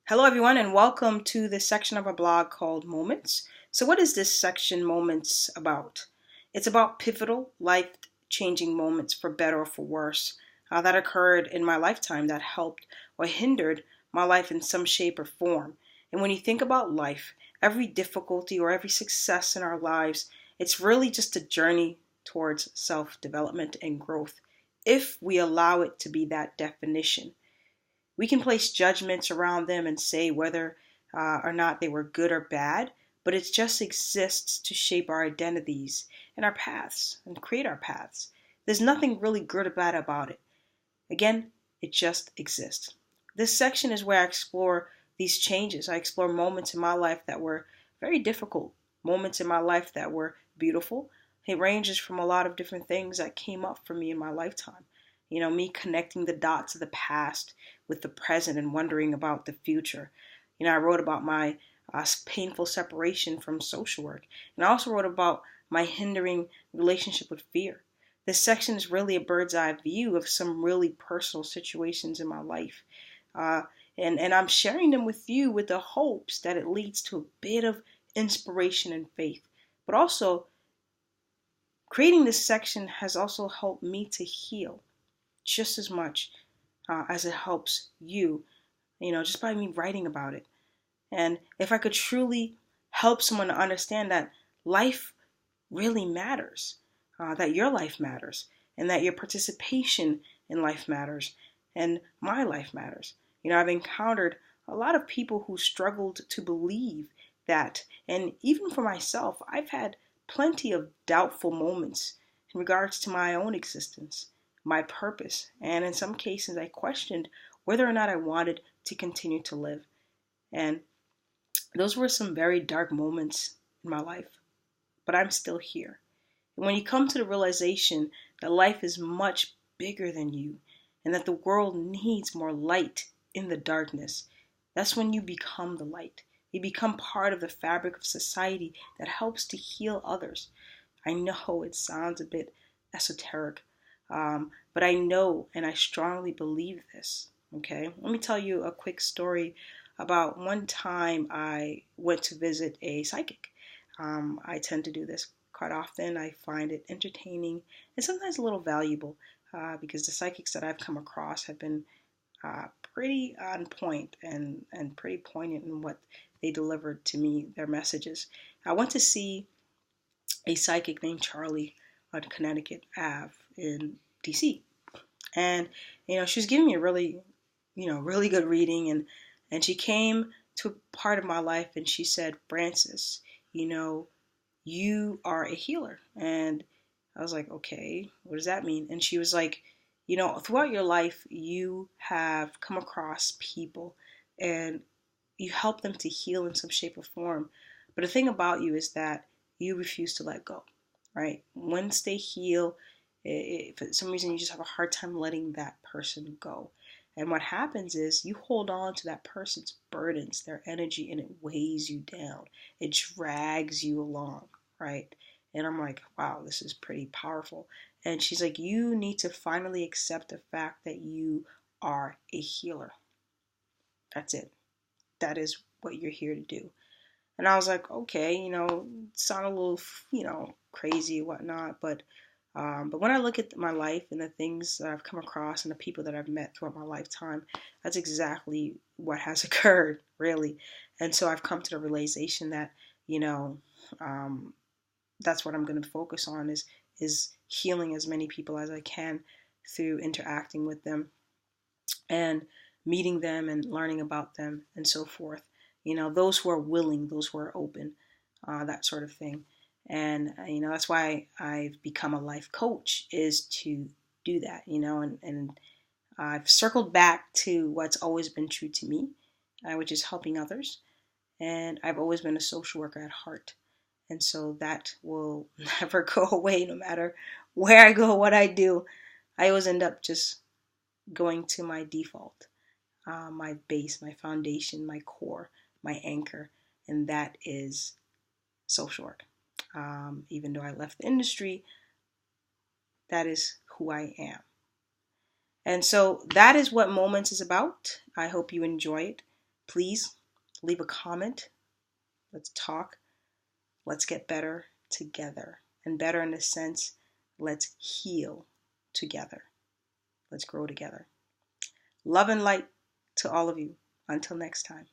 Hello, everyone, and welcome to this section of our blog called Moments. So, what is this section, Moments, about? It's about pivotal, life changing moments, for better or for worse, that occurred in my lifetime that helped or hindered my life in some shape or form. And when you think about life, every difficulty or every success in our lives, it's really just a journey towards self development and growth if we allow it to be that definition. We can place judgments around them and say whether or not they were good or bad, but it just exists to shape our identities and our paths and create our paths. There's nothing really good or bad about it. Again, it just exists. This section is where I explore these changes. I explore moments in my life that were very difficult, moments in my life that were beautiful. It ranges from a lot of different things that came up for me in my lifetime. Me connecting the dots of the past with the present and wondering about the future. I wrote about my painful separation from social work. And I also wrote about my hindering relationship with fear. This section is really a bird's eye view of some really personal situations in my life. Uh, and I'm sharing them with you with the hopes that it leads to a bit of inspiration and faith. But also, creating this section has also helped me to heal just as much as it helps you, just by me writing about it. And if I could truly help someone to understand that life really matters, that your life matters, and that your participation in life matters, and my life matters. I've encountered a lot of people who struggled to believe that, and even for myself, I've had plenty of doubtful moments in regards to my own existence, my purpose, and in some cases I questioned whether or not I wanted to continue to live. And those were some very dark moments in my life, but I'm still here. And when you come to the realization that life is much bigger than you and that the world needs more light in the darkness, that's when you become the light. You become part of the fabric of society that helps to heal others. I know it sounds a bit esoteric, but I know and I strongly believe this. Okay, let me tell you a quick story about one time I went to visit a psychic. I tend to do this quite often. I find it entertaining and sometimes a little valuable because the psychics that I've come across have been pretty on point and pretty poignant in what they delivered to me, their messages. I went to see a psychic named Charlie on Connecticut Ave in DC. And, she was giving me a really, really good reading. And she came to a part of my life and she said, Francis, you are a healer. And I was like, okay, what does that mean? And she was like, throughout your life, you have come across people and you help them to heal in some shape or form. But the thing about you is that you refuse to let go, right? Once they heal, for some reason you just have a hard time letting that person go. And what happens is you hold on to that person's burdens, their energy, and it weighs you down. It drags you along, right? And I'm like, wow, this is pretty powerful. And she's like, you need to finally accept the fact that you are a healer. That's it. That is what you're here to do. And I was like, okay, sound a little, crazy and whatnot, but when I look at my life and the things that I've come across and the people that I've met throughout my lifetime, that's exactly what has occurred, really. And so I've come to the realization that, um, that's what I'm going to focus on is healing as many people as I can through interacting with them and meeting them and learning about them and so forth. Those who are willing, those who are open, that sort of thing. And, that's why I've become a life coach, is to do that, and I've circled back to what's always been true to me, which is helping others. And I've always been a social worker at heart. And so that will never go away no matter where I go, what I do. I always end up just going to my default, my base, my foundation, my core, my anchor, and that is social work. Even though I left the industry, that is who I am. And so that is what Moments is about. I hope you enjoy it. Please leave a comment. Let's talk. Let's get better together. And better in the sense, let's heal together. Let's grow together. Love and light to all of you. Until next time.